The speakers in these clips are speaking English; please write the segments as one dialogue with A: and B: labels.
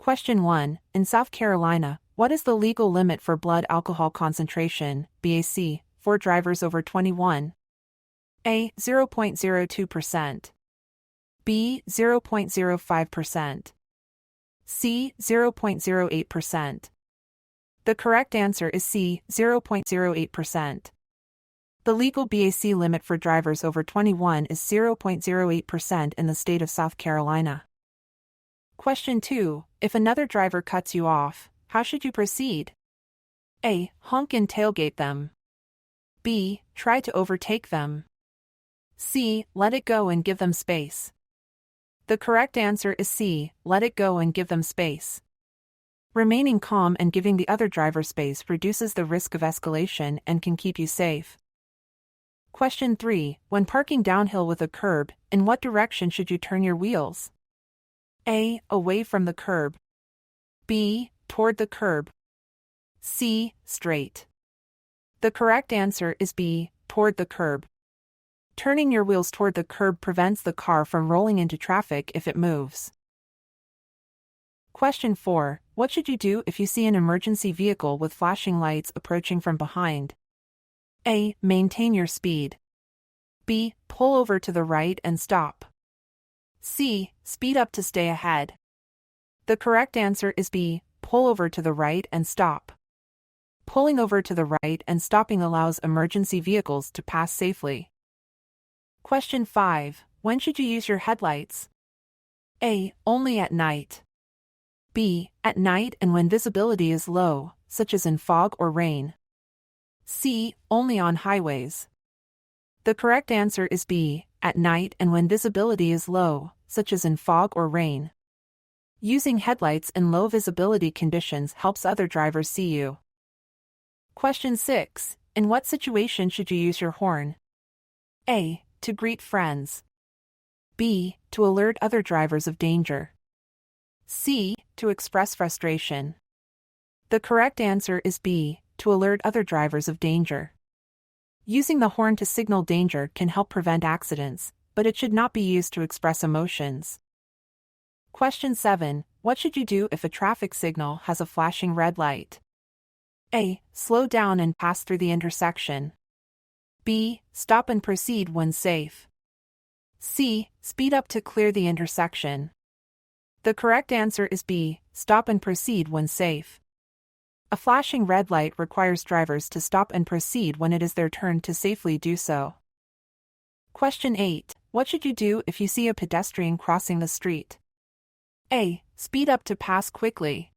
A: Question 1. In South Carolina, what is the legal limit for blood alcohol concentration, BAC, for drivers over 21? A. 0.02%. B. 0.05%. C. 0.08%. The correct answer is C. 0.08%. The legal BAC limit for drivers over 21 is 0.08% in the state of South Carolina. Question 2. If another driver cuts you off, how should you proceed? A. Honk and tailgate them. B. Try to overtake them. C. Let it go and give them space. The correct answer is C. Let it go and give them space. Remaining calm and giving the other driver space reduces the risk of escalation and can keep you safe. Question 3. When parking downhill with a curb, in what direction should you turn your wheels? A. Away from the curb. B. Toward the curb. C. Straight. The correct answer is B. Toward the curb. Turning your wheels toward the curb prevents the car from rolling into traffic if it moves. Question 4. What should you do if you see an emergency vehicle with flashing lights approaching from behind? A. Maintain your speed. B. Pull over to the right and stop. C. Speed up to stay ahead. The correct answer is B. Pull over to the right and stop. Pulling over to the right and stopping allows emergency vehicles to pass safely. Question 5. When should you use your headlights? A. Only at night. B. At night and when visibility is low, such as in fog or rain. C. Only on highways. The correct answer is B. At night and when visibility is low, such as in fog or rain. Using headlights in low visibility conditions helps other drivers see you. Question 6. In what situation should you use your horn? A. To greet friends. B. To alert other drivers of danger. C. To express frustration. The correct answer is B. To alert other drivers of danger. Using the horn to signal danger can help prevent accidents, but it should not be used to express emotions. Question 7. What should you do if a traffic signal has a flashing red light? A. Slow down and pass through the intersection. B. Stop and proceed when safe. C. Speed up to clear the intersection. The correct answer is B. Stop and proceed when safe. A flashing red light requires drivers to stop and proceed when it is their turn to safely do so. Question 8. What should you do if you see a pedestrian crossing the street? A. Speed up to pass quickly.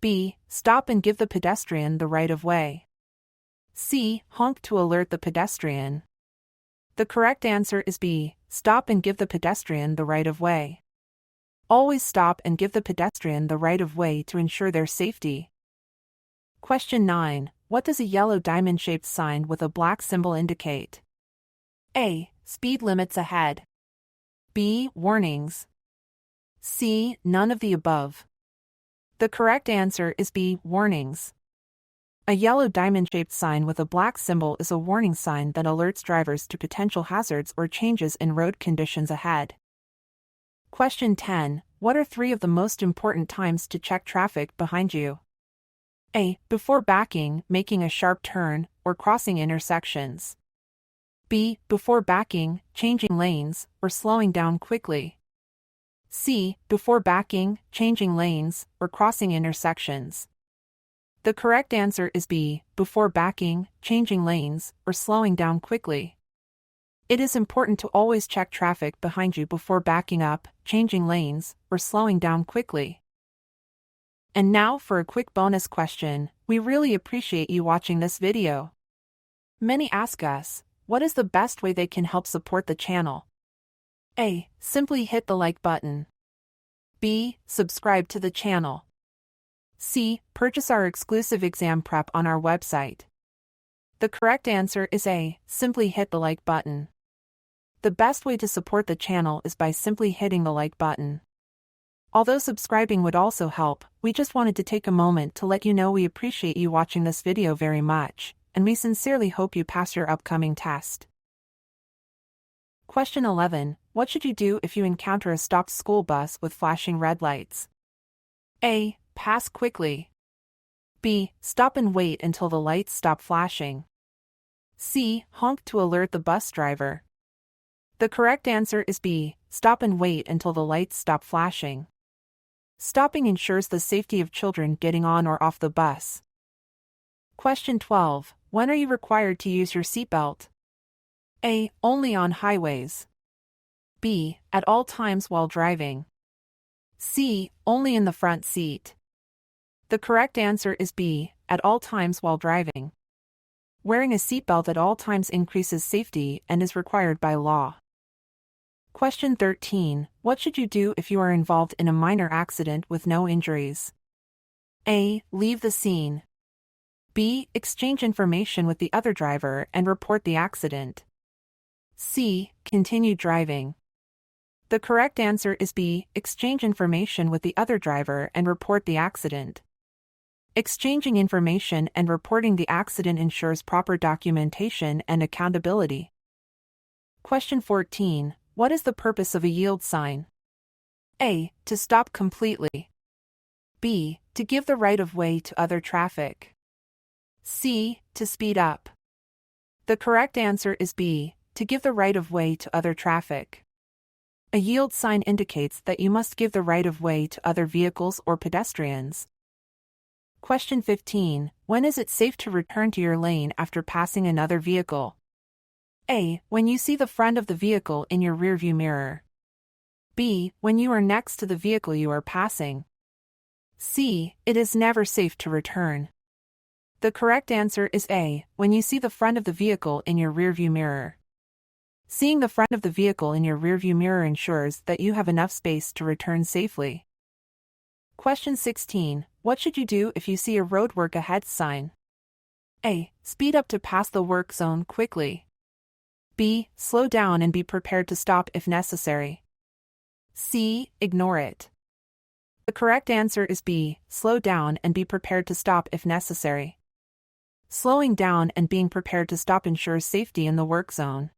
A: B. Stop and give the pedestrian the right of way. C. Honk to alert the pedestrian. The correct answer is B. Stop and give the pedestrian the right of way. Always stop and give the pedestrian the right of way to ensure their safety. Question 9. What does a yellow diamond-shaped sign with a black symbol indicate? A. Speed limits ahead. B. Warnings. C. None of the above. The correct answer is B. Warnings. A yellow diamond-shaped sign with a black symbol is a warning sign that alerts drivers to potential hazards or changes in road conditions ahead. Question 10. What are 3 of the most important times to check traffic behind you? A. Before backing, making a sharp turn, or crossing intersections. B. Before backing, changing lanes, or slowing down quickly. C. Before backing, changing lanes, or crossing intersections. The correct answer is B. Before backing, changing lanes, or slowing down quickly. It is important to always check traffic behind you before backing up, changing lanes, or slowing down quickly. And now for a quick bonus question. We really appreciate you watching this video. Many ask us, what is the best way they can help support the channel? A. Simply hit the like button. B. Subscribe to the channel. C. Purchase our exclusive exam prep on our website. The correct answer is A. Simply hit the like button. The best way to support the channel is by simply hitting the like button. Although subscribing would also help, we just wanted to take a moment to let you know we appreciate you watching this video very much, and we sincerely hope you pass your upcoming test. Question 11. What should you do if you encounter a stopped school bus with flashing red lights? A. Pass quickly. B. Stop and wait until the lights stop flashing. C. Honk to alert the bus driver. The correct answer is B. Stop and wait until the lights stop flashing. Stopping ensures the safety of children getting on or off the bus. Question 12. When are you required to use your seatbelt? A. Only on highways. B. At all times while driving. C. Only in the front seat. The correct answer is B. At all times while driving. Wearing a seatbelt at all times increases safety and is required by law. Question 13. What should you do if you are involved in a minor accident with no injuries? A. Leave the scene. B. Exchange information with the other driver and report the accident. C. Continue driving. The correct answer is B. Exchange information with the other driver and report the accident. Exchanging information and reporting the accident ensures proper documentation and accountability. Question 14. What is the purpose of a yield sign? A. To stop completely. B. To give the right of way to other traffic. C. To speed up. The correct answer is B. To give the right of way to other traffic. A yield sign indicates that you must give the right of way to other vehicles or pedestrians. Question 15. When is it safe to return to your lane after passing another vehicle? A. When you see the front of the vehicle in your rearview mirror. B. When you are next to the vehicle you are passing. C. It is never safe to return. The correct answer is A. When you see the front of the vehicle in your rearview mirror. Seeing the front of the vehicle in your rearview mirror ensures that you have enough space to return safely. Question 16. What should you do if you see a roadwork ahead sign? A. Speed up to pass the work zone quickly. B. Slow down and be prepared to stop if necessary. C. Ignore it. The correct answer is B. Slow down and be prepared to stop if necessary. Slowing down and being prepared to stop ensures safety in the work zone.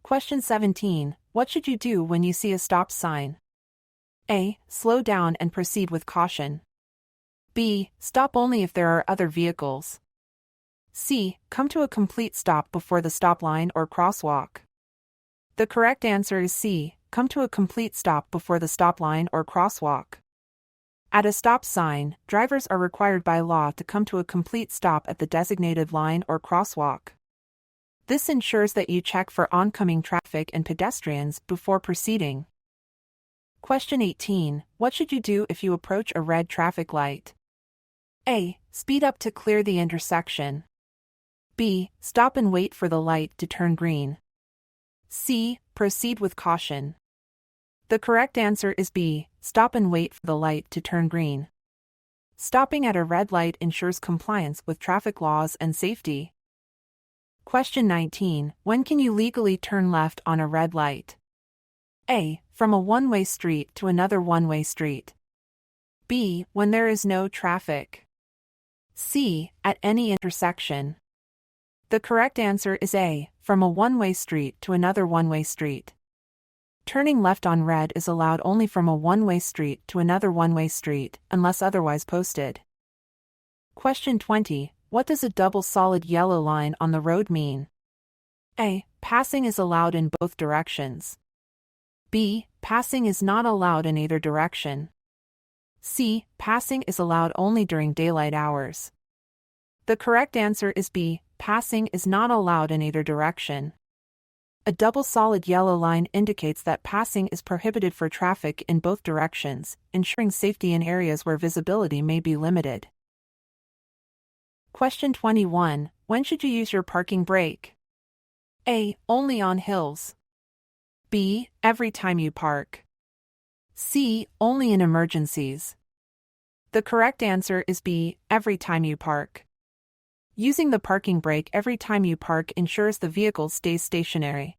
A: Question 17. What should you do when you see a stop sign? A. Slow down and proceed with caution. B. Stop only if there are other vehicles. C. Come to a complete stop before the stop line or crosswalk. The correct answer is C. Come to a complete stop before the stop line or crosswalk. At a stop sign, drivers are required by law to come to a complete stop at the designated line or crosswalk. This ensures that you check for oncoming traffic and pedestrians before proceeding. Question 18. What should you do if you approach a red traffic light? A. Speed up to clear the intersection. B. Stop and wait for the light to turn green. C. Proceed with caution. The correct answer is B. Stop and wait for the light to turn green. Stopping at a red light ensures compliance with traffic laws and safety. Question 19. When can you legally turn left on a red light? A. From a one-way street to another one-way street. B. When there is no traffic. C. At any intersection. The correct answer is A. From a one-way street to another one-way street. Turning left on red is allowed only from a one-way street to another one-way street, unless otherwise posted. Question 20. What does a double solid yellow line on the road mean? A. Passing is allowed in both directions. B. Passing is not allowed in either direction. C. Passing is allowed only during daylight hours. The correct answer is B. Passing is not allowed in either direction. A double solid yellow line indicates that passing is prohibited for traffic in both directions, ensuring safety in areas where visibility may be limited. Question 21. When should you use your parking brake? A. Only on hills. B. Every time you park. C. Only in emergencies. The correct answer is B. Every time you park. Using the parking brake every time you park ensures the vehicle stays stationary.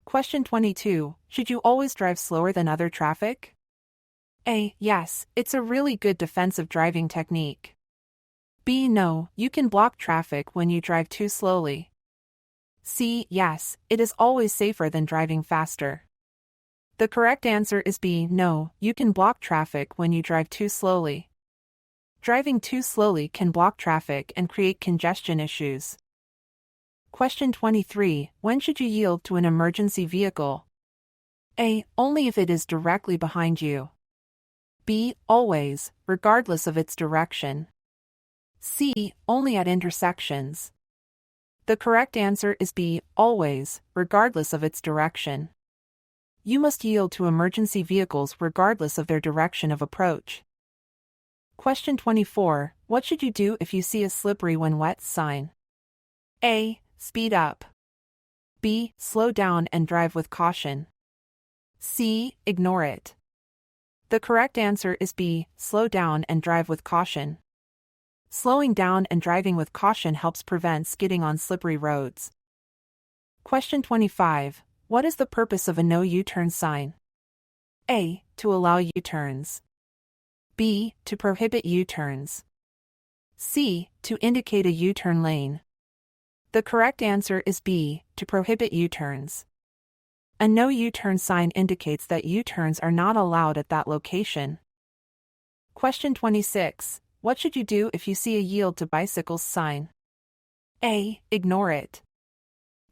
A: Question 22. Should you always drive slower than other traffic? A. Yes, it's a really good defensive driving technique. B. No, you can block traffic when you drive too slowly. C. Yes, it is always safer than driving faster. The correct answer is B. No, you can block traffic when you drive too slowly. Driving too slowly can block traffic and create congestion issues. Question 23. When should you yield to an emergency vehicle? A. Only if it is directly behind you. B. Always, regardless of its direction. C. Only at intersections. The correct answer is B. Always, regardless of its direction. You must yield to emergency vehicles regardless of their direction of approach. Question 24. What should you do if you see a slippery when wet sign? A. Speed up. B. Slow down and drive with caution. C. Ignore it. The correct answer is B. Slow down and drive with caution. Slowing down and driving with caution helps prevent skidding on slippery roads. Question 25. What is the purpose of a no U-turn sign? A. To allow U-turns. B. To prohibit U-turns. C. To indicate a U-turn lane. The correct answer is B. To prohibit U-turns. A no U-turn sign indicates that U-turns are not allowed at that location. Question 26. What should you do if you see a yield to bicycles sign? A. Ignore it.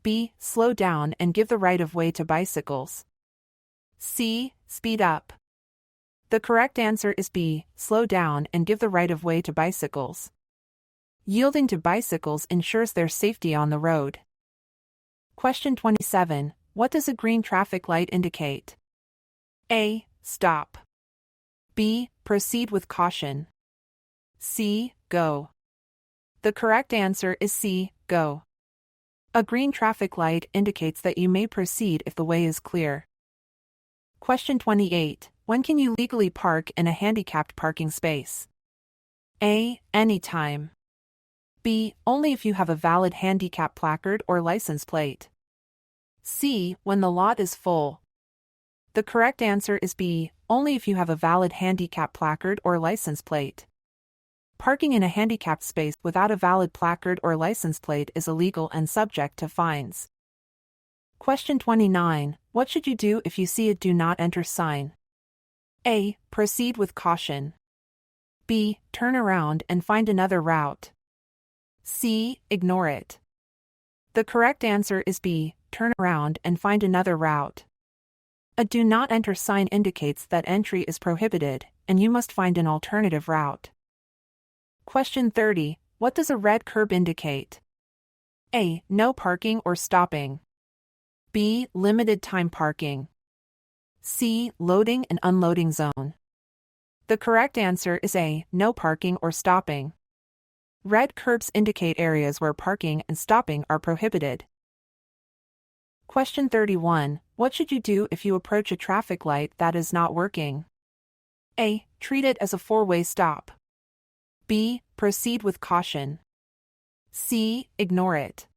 A: B. Slow down and give the right of way to bicycles. C. Speed up. The correct answer is B. Slow down and give the right of way to bicycles. Yielding to bicycles ensures their safety on the road. Question 27. What does a green traffic light indicate? A. Stop. B. Proceed with caution. C. Go. The correct answer is C. Go. A green traffic light indicates that you may proceed if the way is clear. Question 28. When can you legally park in a handicapped parking space? A. Anytime. B. Only if you have a valid handicap placard or license plate. C. When the lot is full. The correct answer is B. Only if you have a valid handicap placard or license plate. Parking in a handicapped space without a valid placard or license plate is illegal and subject to fines. Question 29. What should you do if you see a do not enter sign? A. Proceed with caution. B. Turn around and find another route. C. Ignore it. The correct answer is B. Turn around and find another route. A do not enter sign indicates that entry is prohibited, and you must find an alternative route. Question 30. What does a red curb indicate? A. No parking or stopping. B. Limited time parking. C. Loading and unloading zone. The correct answer is A. No parking or stopping. Red curbs indicate areas where parking and stopping are prohibited. Question 31. What should you do if you approach a traffic light that is not working? A. Treat it as a four-way stop. B. Proceed with caution. C. Ignore it.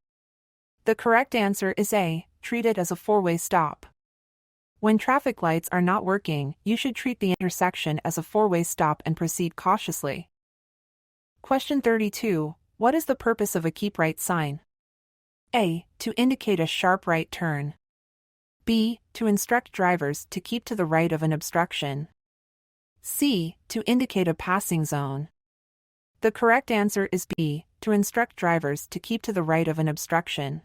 A: The correct answer is A. Treat it as a four-way stop. When traffic lights are not working, you should treat the intersection as a four-way stop and proceed cautiously. Question 32. What is the purpose of a keep right sign? A. To indicate a sharp right turn. B. To instruct drivers to keep to the right of an obstruction. C. To indicate a passing zone. The correct answer is B. To instruct drivers to keep to the right of an obstruction.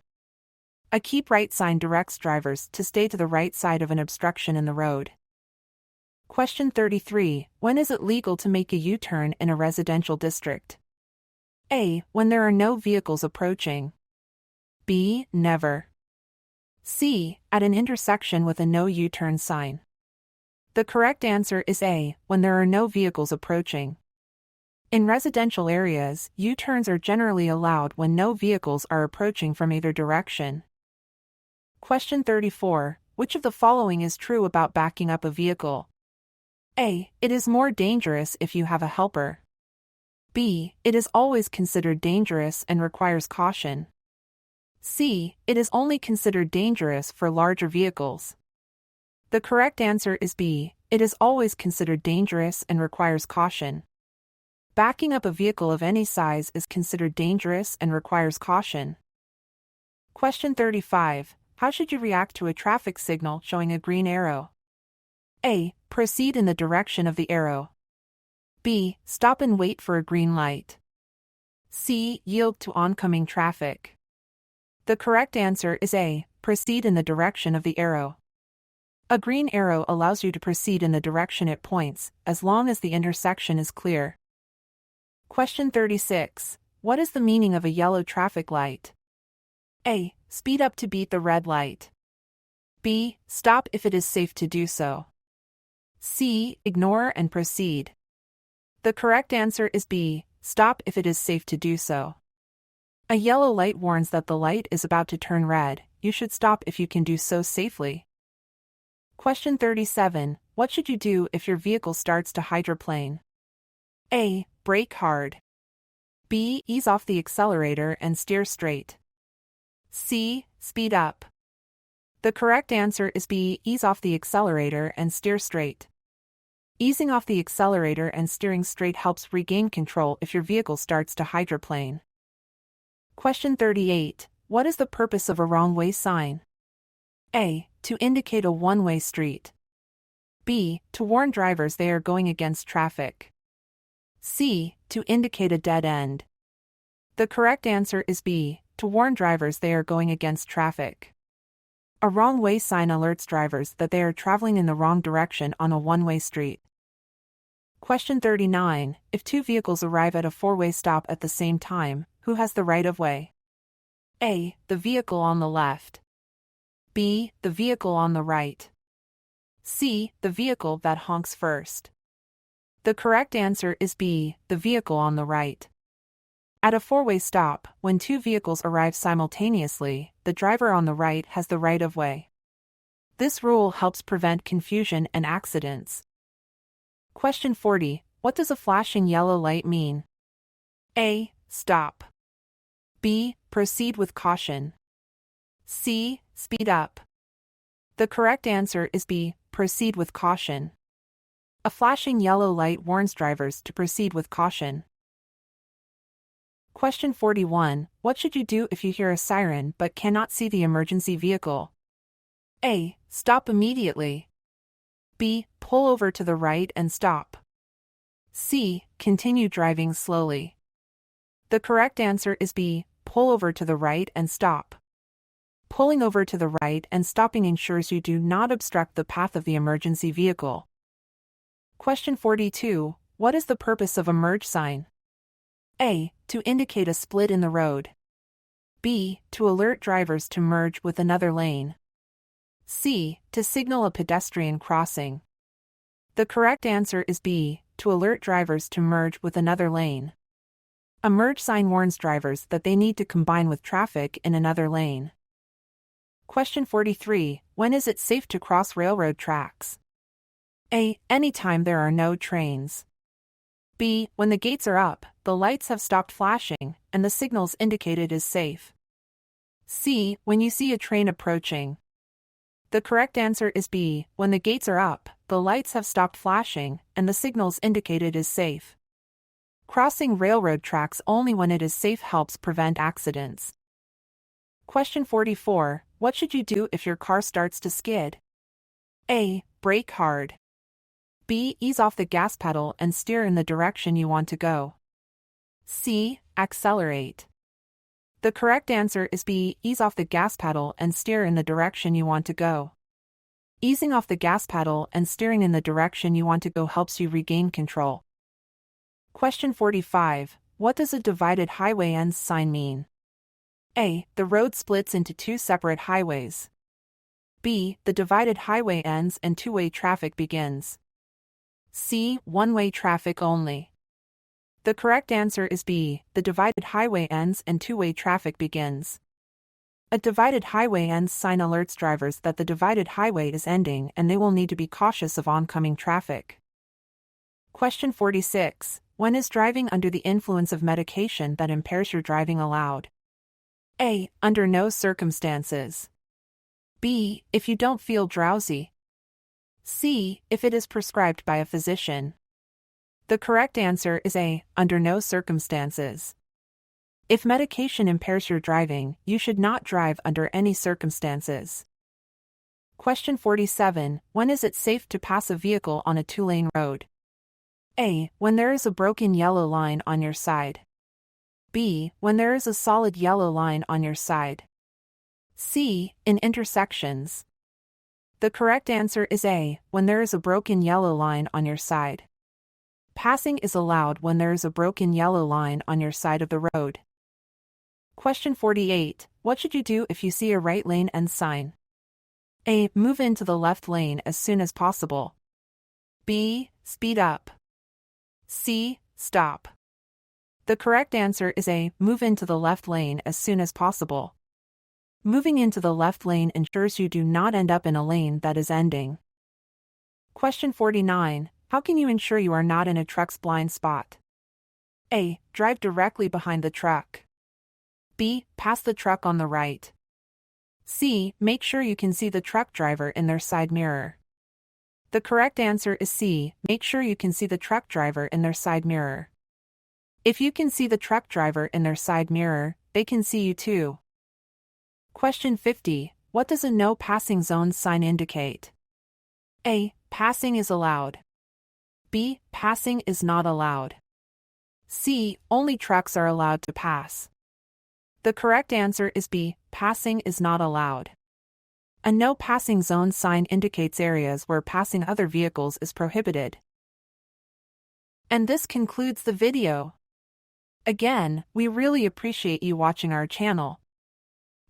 A: A keep right sign directs drivers to stay to the right side of an obstruction in the road. Question 33. When is it legal to make a U-turn in a residential district? A. When there are no vehicles approaching. B. Never. C. At an intersection with a no U-turn sign. The correct answer is A. When there are no vehicles approaching. In residential areas, U-turns are generally allowed when no vehicles are approaching from either direction. Question 34. Which of the following is true about backing up a vehicle? A. It is more dangerous if you have a helper. B. It is always considered dangerous and requires caution. C. It is only considered dangerous for larger vehicles. The correct answer is B. It is always considered dangerous and requires caution. Backing up a vehicle of any size is considered dangerous and requires caution. Question 35. How should you react to a traffic signal showing a green arrow? A. Proceed in the direction of the arrow. B. Stop and wait for a green light. C. Yield to oncoming traffic. The correct answer is A. Proceed in the direction of the arrow. A green arrow allows you to proceed in the direction it points, as long as the intersection is clear. Question 36. What is the meaning of a yellow traffic light? A. Speed up to beat the red light. B. Stop if it is safe to do so. C. Ignore and proceed. The correct answer is B. Stop if it is safe to do so. A yellow light warns that the light is about to turn red. You should stop if you can do so safely. Question 37. What should you do if your vehicle starts to hydroplane? A. Brake hard. B. Ease off the accelerator and steer straight. C. Speed up. The correct answer is B. Ease off the accelerator and steer straight. Easing off the accelerator and steering straight helps regain control if your vehicle starts to hydroplane. Question 38. What is the purpose of a wrong-way sign? A. To indicate a one-way street. B. To warn drivers they are going against traffic. C. To indicate a dead end. The correct answer is B. To warn drivers they are going against traffic. A wrong-way sign alerts drivers that they are traveling in the wrong direction on a one-way street. Question 39. If two vehicles arrive at a four-way stop at the same time, who has the right-of-way? A. The vehicle on the left. B. The vehicle on the right. C. The vehicle that honks first. The correct answer is B. The vehicle on the right. At a four-way stop, when two vehicles arrive simultaneously, the driver on the right has the right-of-way. This rule helps prevent confusion and accidents. Question 40. What does a flashing yellow light mean? A. Stop. B. Proceed with caution. C. Speed up. The correct answer is B. Proceed with caution. A flashing yellow light warns drivers to proceed with caution. Question 41. What should you do if you hear a siren but cannot see the emergency vehicle? A. Stop immediately. B. Pull over to the right and stop. C. Continue driving slowly. The correct answer is B. Pull over to the right and stop. Pulling over to the right and stopping ensures you do not obstruct the path of the emergency vehicle. Question 42. What is the purpose of a merge sign? A. To indicate a split in the road. B. To alert drivers to merge with another lane. C. To signal a pedestrian crossing. The correct answer is B. To alert drivers to merge with another lane. A merge sign warns drivers that they need to combine with traffic in another lane. Question 43. When is it safe to cross railroad tracks? A. Anytime there are no trains. B. When the gates are up, the lights have stopped flashing, and the signals indicate it is safe. C. When you see a train approaching. The correct answer is B. When the gates are up, the lights have stopped flashing, and the signals indicate it is safe. Crossing railroad tracks only when it is safe helps prevent accidents. Question 44. What should you do if your car starts to skid? A. Brake hard. B. Ease off the gas pedal and steer in the direction you want to go. C. Accelerate. The correct answer is B. Ease off the gas pedal and steer in the direction you want to go. Easing off the gas pedal and steering in the direction you want to go helps you regain control. Question 45. What does a divided highway ends sign mean? A. The road splits into two separate highways. B. The divided highway ends and two-way traffic begins. C. One-way traffic only. The correct answer is B. The divided highway ends and two-way traffic begins. A divided highway ends sign alerts drivers that the divided highway is ending and they will need to be cautious of oncoming traffic. Question 46. When is driving under the influence of medication that impairs your driving allowed? A. Under no circumstances. B. If you don't feel drowsy. C. If it is prescribed by a physician. The correct answer is A. Under no circumstances. If medication impairs your driving, you should not drive under any circumstances. Question 47. When is it safe to pass a vehicle on a two-lane road? A. When there is a broken yellow line on your side. B. When there is a solid yellow line on your side. C. In intersections. The correct answer is A. When there is a broken yellow line on your side. Passing is allowed when there is a broken yellow line on your side of the road. Question 48. What should you do if you see a right lane end sign? A. Move into the left lane as soon as possible. B. Speed up. C. Stop. The correct answer is A. Move into the left lane as soon as possible. Moving into the left lane ensures you do not end up in a lane that is ending. Question 49. How can you ensure you are not in a truck's blind spot? A. Drive directly behind the truck. B. Pass the truck on the right. C. Make sure you can see the truck driver in their side mirror. The correct answer is C. Make sure you can see the truck driver in their side mirror. If you can see the truck driver in their side mirror, they can see you too. Question 50. What does a no passing zone sign indicate? A. Passing is allowed. B. Passing is not allowed. C. Only trucks are allowed to pass. The correct answer is B. Passing is not allowed. A no passing zone sign indicates areas where passing other vehicles is prohibited. And this concludes the video. Again, we really appreciate you watching our channel.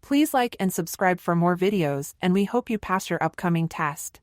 A: Please like and subscribe for more videos, and we hope you pass your upcoming test.